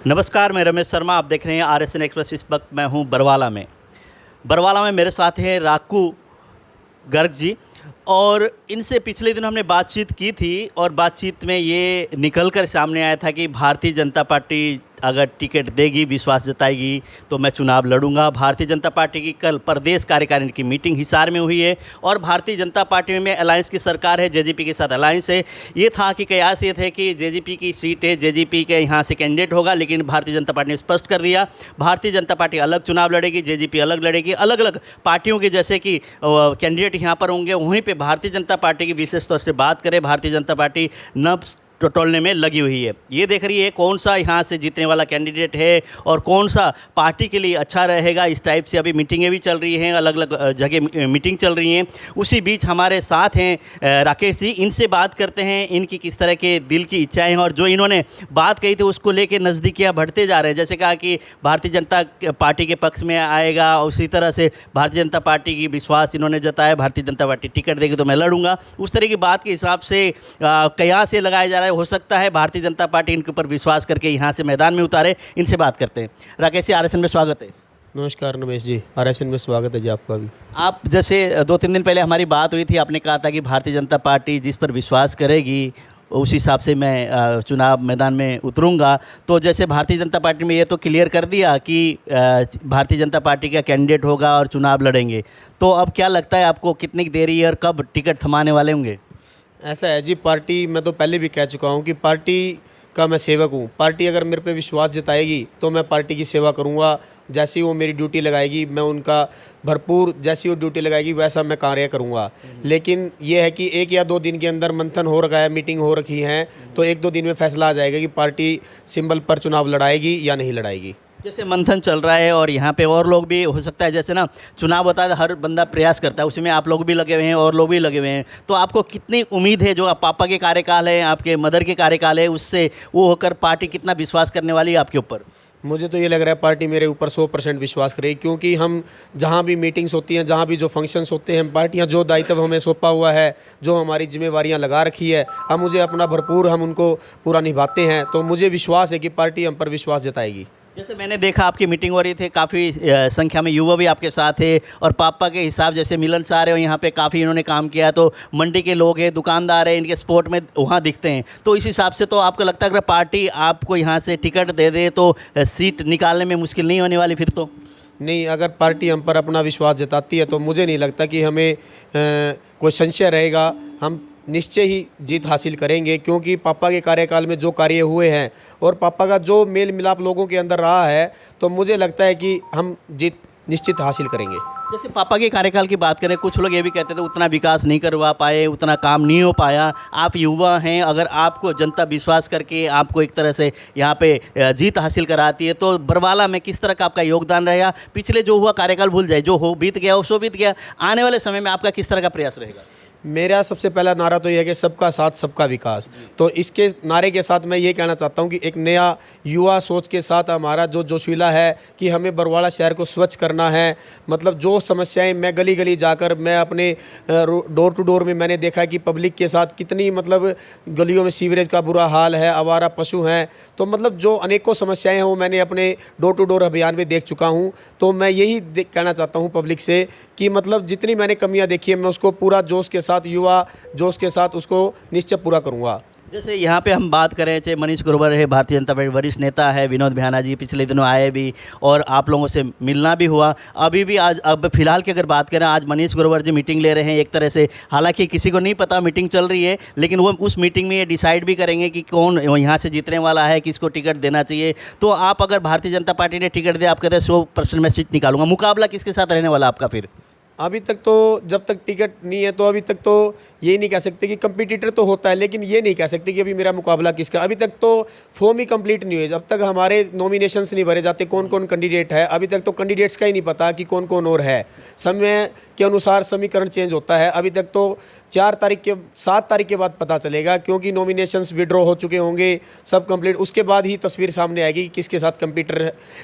नमस्कार, मैं रमेश शर्मा। आप देख रहे हैं RSN एक्सप्रेस। इस वक्त मैं हूं बरवाला में मेरे साथ हैं राकू गर्ग जी। और इनसे पिछले दिन हमने बातचीत की थी और बातचीत में ये निकल कर सामने आया था कि भारतीय जनता पार्टी अगर टिकट देगी, विश्वास जताएगी तो मैं चुनाव लड़ूंगा। भारतीय जनता पार्टी की कल प्रदेश कार्यकारिणी की मीटिंग हिसार में हुई है और भारतीय जनता पार्टी में अलायंस की सरकार है, जेजेपी के साथ अलायंस है। ये था कि कयास ये थे कि जेजेपी की सीट है, जेजेपी के यहाँ से कैंडिडेट होगा, लेकिन भारतीय जनता पार्टी ने स्पष्ट कर दिया भारतीय जनता पार्टी अलग चुनाव लड़ेगी, जेजेपी अलग लड़ेगी। अलग अलग पार्टियों के जैसे कि कैंडिडेट यहाँ पर होंगे, वहीं पर भारतीय जनता पार्टी की विशेष तौर से बात करें, भारतीय जनता पार्टी नब टटोलने में लगी हुई है। ये देख रही है कौन सा यहाँ से जीतने वाला कैंडिडेट है और कौन सा पार्टी के लिए अच्छा रहेगा। इस टाइप से अभी मीटिंगें भी चल रही हैं, अलग अलग जगह मीटिंग चल रही हैं। उसी बीच हमारे साथ हैं राकेश जी। इनसे बात करते हैं, इनकी किस तरह के दिल की इच्छाएं हैं और जो इन्होंने बात कही थी उसको लेके नज़दीकियाँ बढ़ते जा रहे हैं। जैसे कहा कि भारतीय जनता पार्टी के पक्ष में आएगा, उसी तरह से भारतीय जनता पार्टी की विश्वास इन्होंने जताया, भारतीय जनता पार्टी टिकट देगी तो मैं लड़ूंगा। उस तरह की बात के हिसाब से कयास से लगाया जा रहा है। हो सकता है भारतीय जनता पार्टी इनके ऊपर विश्वास करके यहाँ से मैदान में उतारे। इनसे बात करते हैं। राकेश जी, RSN में स्वागत है। नमस्कार रमेश जी, RSN में स्वागत है जी आपका भी। आप जैसे 2-3 दिन पहले हमारी बात हुई थी, आपने कहा था कि भारतीय जनता पार्टी जिस पर विश्वास करेगी उस हिसाब से मैं चुनाव मैदान में उतरूंगा। तो जैसे भारतीय जनता पार्टी में ये तो क्लियर कर दिया कि भारतीय जनता पार्टी का कैंडिडेट होगा और चुनाव लड़ेंगे, तो अब क्या लगता है आपको कितनी देरी है और कब टिकट थमाने वाले होंगे? ऐसा है जी, पार्टी मैं तो पहले भी कह चुका हूँ कि पार्टी का मैं सेवक हूँ। पार्टी अगर मेरे पे विश्वास जताएगी तो मैं पार्टी की सेवा करूँगा। जैसी वो मेरी ड्यूटी लगाएगी मैं उनका भरपूर, जैसी वो ड्यूटी लगाएगी वैसा मैं कार्य करूँगा। लेकिन ये है कि 1 या 2 दिन के अंदर मंथन हो रखा है, मीटिंग हो रखी है, तो 1-2 दिन में फैसला आ जाएगा कि पार्टी सिंबल पर चुनाव लड़ाएगी या नहीं लड़ाएगी। जैसे मंथन चल रहा है और यहाँ पे और लोग भी हो सकता है, जैसे ना चुनाव होता है हर बंदा प्रयास करता है, उसमें आप लोग भी लगे हुए हैं और लोग भी लगे हुए हैं, तो आपको कितनी उम्मीद है जो आप पापा के कार्यकाल है, आपके मदर के कार्यकाल है, उससे वो होकर पार्टी कितना विश्वास करने वाली है आपके ऊपर? मुझे तो ये लग रहा है पार्टी मेरे ऊपर 100% विश्वास करेगी, क्योंकि हम जहाँ भी मीटिंग्स होती हैं, जहाँ भी जो फंक्शंस होते हैं, पार्टियाँ जो दायित्व हमें सौंपा हुआ है, जो हमारी जिम्मेवारियाँ लगा रखी है, हम मुझे अपना भरपूर हम उनको पूरा निभाते हैं। तो मुझे विश्वास है कि पार्टी हम पर विश्वास जताएगी। जैसे मैंने देखा आपकी मीटिंग हो रही थी, काफ़ी संख्या में युवा भी आपके साथ है और पापा के हिसाब जैसे मिलन सार है और यहाँ पे काफ़ी इन्होंने काम किया है, तो मंडी के लोग हैं, दुकानदार हैं, इनके सपोर्ट में वहाँ दिखते हैं। तो इस हिसाब से तो आपको लगता है अगर पार्टी आपको यहाँ से टिकट दे दे तो सीट निकालने में मुश्किल नहीं होने वाली? फिर तो नहीं, अगर पार्टी हम पर अपना विश्वास जताती है तो मुझे नहीं लगता कि हमें कोई संशय रहेगा। हम निश्चय ही जीत हासिल करेंगे, क्योंकि पापा के कार्यकाल में जो कार्य हुए हैं और पापा का जो मेल मिलाप लोगों के अंदर रहा है, तो मुझे लगता है कि हम जीत निश्चित हासिल करेंगे। जैसे पापा के कार्यकाल की बात करें, कुछ लोग ये भी कहते थे उतना विकास नहीं करवा पाए, उतना काम नहीं हो पाया। आप युवा हैं, अगर आपको जनता विश्वास करके आपको एक तरह से यहाँ पे जीत हासिल कराती है तो बरवाला में किस तरह का आपका योगदान रहेगा? पिछले जो हुआ कार्यकाल भूल जाए, जो हो बीत गया सो बीत गया। आने वाले समय में आपका किस तरह का प्रयास रहेगा? मेरा सबसे पहला नारा तो यह है कि सबका साथ सबका विकास। तो इसके नारे के साथ मैं ये कहना चाहता हूँ कि एक नया युवा सोच के साथ हमारा जो जोशीला है कि हमें बरवाला शहर को स्वच्छ करना है। मतलब जो समस्याएं मैं गली गली जाकर, मैं अपने डोर टू डोर में मैंने देखा कि पब्लिक के साथ कितनी मतलब गलियों में सीवरेज का बुरा हाल है, आवारा पशु हैं, तो मतलब जो अनेकों समस्याएँ हैं वो मैंने अपने डोर टू डोर अभियान में देख चुका हूँ। तो मैं यही कहना चाहता हूँ पब्लिक से कि मतलब जितनी मैंने कमियां देखी है मैं उसको पूरा जोश के साथ, युवा जोश के साथ उसको निश्चय पूरा करूंगा। जैसे यहाँ पे हम बात करें, चाहे मनीष ग्रोवर है, भारतीय जनता पार्टी वरिष्ठ नेता है, विनोद बिहाना जी पिछले दिनों आए भी और आप लोगों से मिलना भी हुआ। अभी भी आज, अब फिलहाल की अगर बात करें, आज मनीष ग्रोवर जी मीटिंग ले रहे हैं एक तरह से, हालांकि किसी को नहीं पता मीटिंग चल रही है, लेकिन वो उस मीटिंग में ये डिसाइड भी करेंगे कि कौन यहाँ से जीतने वाला है, किसको टिकट देना चाहिए। तो आप अगर भारतीय जनता पार्टी ने टिकट दिया, आप कहते हैं 100% मैं सीट निकालूंगा, मुकाबला किसके साथ रहने वाला आपका? फिर अभी तक तो जब तक टिकट नहीं है तो अभी तक तो ये नहीं कह सकते कि कंपटीटर तो होता है, लेकिन ये नहीं कह सकते कि अभी मेरा मुकाबला किसका। अभी तक तो फॉर्म ही कंप्लीट नहीं हुए, जब तक हमारे नॉमिनेशंस नहीं भरे जाते कौन कौन कैंडिडेट है, अभी तक तो कैंडिडेट्स का ही नहीं पता कि कौन कौन और है। समय के अनुसार समीकरण चेंज होता है। अभी तक तो 7 तारीख के बाद पता चलेगा, क्योंकि नॉमिनेशंस विड्रॉ हो चुके होंगे, सब कंप्लीट, उसके बाद ही तस्वीर सामने आएगी कि किसके साथ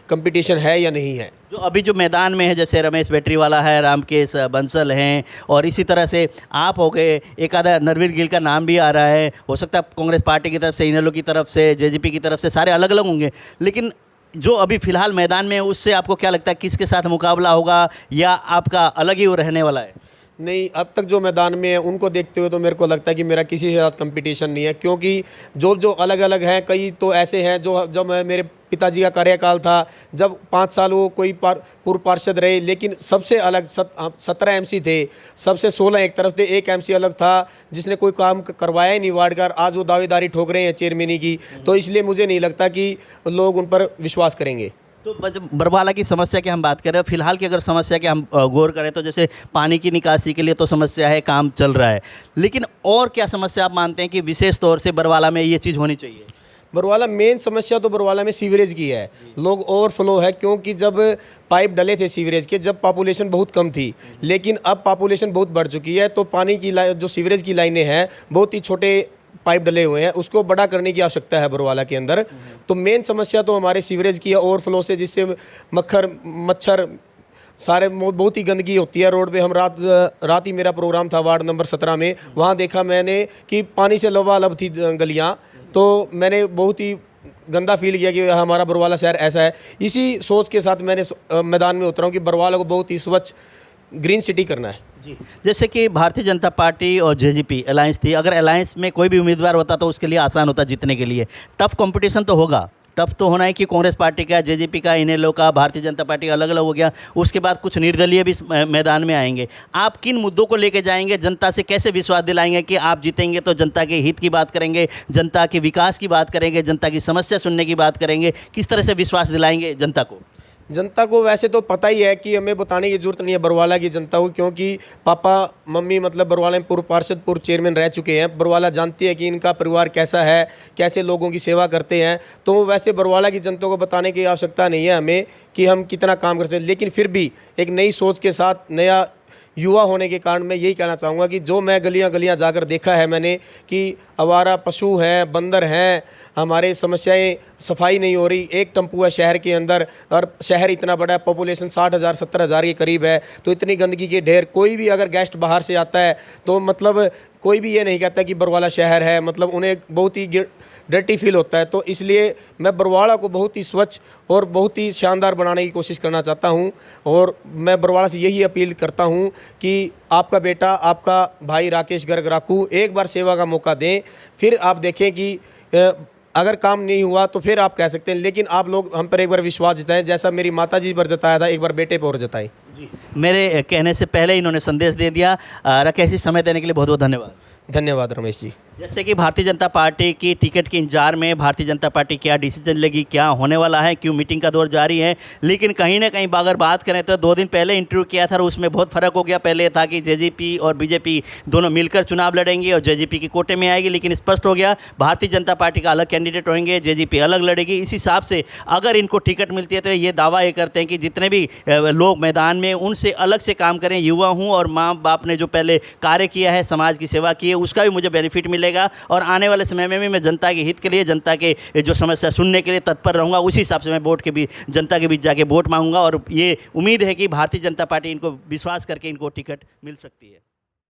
कंपटीशन है या नहीं है। जो अभी जो मैदान में है, जैसे रमेश बैटरीवाला है, रामकेश बंसल हैं, और इसी तरह से आप हो गए, एक आधा नरवीर गिल का नाम भी आ रहा है, हो सकता है कांग्रेस पार्टी की तरफ से, इनेलो की तरफ से, जेजेपी की तरफ से, सारे अलग अलग होंगे, लेकिन जो अभी फिलहाल मैदान में है उससे आपको क्या लगता है किसके साथ मुकाबला होगा, या आपका अलग ही वो रहने वाला है? नहीं, अब तक जो मैदान में है उनको देखते हुए तो मेरे को लगता है कि मेरा किसी के साथ कंपटीशन नहीं है, क्योंकि जो अलग अलग हैं, कई तो ऐसे हैं जो जब मेरे पिताजी का कार्यकाल था, जब 5 साल वो कोई पूर्व पार्षद रहे, लेकिन सबसे अलग 17 एमसी थे, सबसे 16 एक तरफ थे, एक एमसी अलग था जिसने कोई काम करवाया ही नहीं वार्ड का, आज वो दावेदारी ठोक रहे हैं चेयरमैनी की। तो इसलिए मुझे नहीं लगता कि लोग उन पर विश्वास करेंगे। तो बरवाला की समस्या की हम बात करें, फिलहाल की अगर समस्या की हम गौर करें तो जैसे पानी की निकासी के लिए तो समस्या है, काम चल रहा है, लेकिन और क्या समस्या आप मानते हैं कि विशेष तौर से बरवाला में ये चीज़ होनी चाहिए? बरवाला मेन समस्या तो बरवाला में सीवरेज की है, लोग ओवरफ्लो है, क्योंकि जब पाइप डले थे सीवरेज के, जब पॉपुलेशन बहुत कम थी, लेकिन अब पॉपुलेशन बहुत बढ़ चुकी है, तो पानी की जो सीवरेज की लाइनें हैं बहुत ही छोटे पाइप डले हुए हैं, उसको बड़ा करने की आवश्यकता है बरवाला के अंदर। तो मेन समस्या तो हमारे सीवरेज की है, ओवरफ्लो से, जिससे मच्छर सारे बहुत ही गंदगी होती है रोड पे। हम रात ही मेरा प्रोग्राम था वार्ड नंबर 17 में, वहाँ देखा मैंने कि पानी से लबालब थी गलियाँ, तो मैंने बहुत ही गंदा फील किया कि हमारा बरवाला शहर ऐसा है। इसी सोच के साथ मैंने मैदान में उतरा हूँ कि बरवाला को बहुत ही स्वच्छ ग्रीन सिटी करना है। जी, जैसे कि भारतीय जनता पार्टी और जेजेपी अलायंस थी, अगर अलायंस में कोई भी उम्मीदवार होता तो उसके लिए आसान होता जीतने के लिए। टफ कंपटीशन तो होगा, टफ तो होना है कि कांग्रेस पार्टी का, जेजेपी का, इनेलो का, भारतीय जनता पार्टी अलग अलग हो गया, उसके बाद कुछ निर्दलीय भी मैदान में आएंगे। आप किन मुद्दों को लेके जाएंगे, जनता से कैसे विश्वास दिलाएंगे कि आप जीतेंगे तो जनता के हित की बात करेंगे, जनता के विकास की बात करेंगे, जनता की समस्या सुनने की बात करेंगे, किस तरह से विश्वास दिलाएंगे जनता को? जनता को वैसे तो पता ही है कि हमें बताने की जरूरत नहीं है बरवाला की जनता को, क्योंकि पापा मम्मी मतलब बरवाला में पूर्व पार्षद, पूर्व चेयरमैन रह चुके हैं। बरवाला जानती है कि इनका परिवार कैसा है, कैसे लोगों की सेवा करते हैं। तो वैसे बरवाला की जनता को बताने की आवश्यकता नहीं है हमें कि हम कितना काम कर सकते हैं, लेकिन फिर भी एक नई सोच के साथ, नया युवा होने के कारण मैं यही कहना चाहूँगा कि जो मैं गलियां जाकर देखा है मैंने कि आवारा पशु हैं, बंदर हैं, हमारे समस्याएं, सफाई नहीं हो रही। एक टम्पू है शहर के अंदर, और शहर इतना बड़ा है, पॉपुलेशन 60,000 70,000 के करीब है, तो इतनी गंदगी के ढेर। कोई भी अगर गेस्ट बाहर से आता है तो मतलब कोई भी ये नहीं कहता कि बरवाला शहर है, मतलब उन्हें बहुत ही डर्टी फील होता है। तो इसलिए मैं बरवाला को बहुत ही स्वच्छ और बहुत ही शानदार बनाने की कोशिश करना चाहता हूं, और मैं बरवाला से यही अपील करता हूं कि आपका बेटा, आपका भाई राकेश गर्ग राकू एक बार सेवा का मौका दें, फिर आप देखें कि अगर काम नहीं हुआ तो फिर आप कह सकते हैं, लेकिन आप लोग हम पर एक बार विश्वास जताएं, जैसा मेरी माता जी पर जताया था, एक बार बेटे पर और जताएं। जी, मेरे कहने से पहले इन्होंने संदेश दे दिया। राकेश जी, समय देने के लिए बहुत बहुत धन्यवाद। धन्यवाद रमेश जी। जैसे कि भारतीय जनता पार्टी की टिकट के इंतजार में भारतीय जनता पार्टी क्या डिसीजन लेगी, क्या होने वाला है, क्यों मीटिंग का दौर जारी है, लेकिन कहीं ना कहीं अगर बात करें तो 2 दिन पहले इंटरव्यू किया था और उसमें बहुत फ़र्क हो गया। पहले था कि जेजेपी और बीजेपी दोनों मिलकर चुनाव लड़ेंगे और जेजेपी की कोटे में आएगी, लेकिन स्पष्ट हो गया भारतीय जनता पार्टी का अलग कैंडिडेट होंगे, जेजेपी अलग लड़ेगी। इस हिसाब से अगर इनको टिकट मिलती है तो ये दावा ये करते हैं कि जितने भी लोग मैदान में उनसे अलग से काम करें, युवा हूँ और माँ बाप ने जो पहले कार्य किया है, समाज की सेवा की है, उसका भी मुझे बेनिफिट मिलेगा, और आने वाले समय में भी मैं जनता के हित के लिए, जनता के जो समस्या सुनने के लिए तत्पर रहूंगा। उसी हिसाब से मैं वोट के भी जनता के बीच जाके वोट मांगूंगा, और ये उम्मीद है कि भारतीय जनता पार्टी इनको विश्वास करके इनको टिकट मिल सकती है।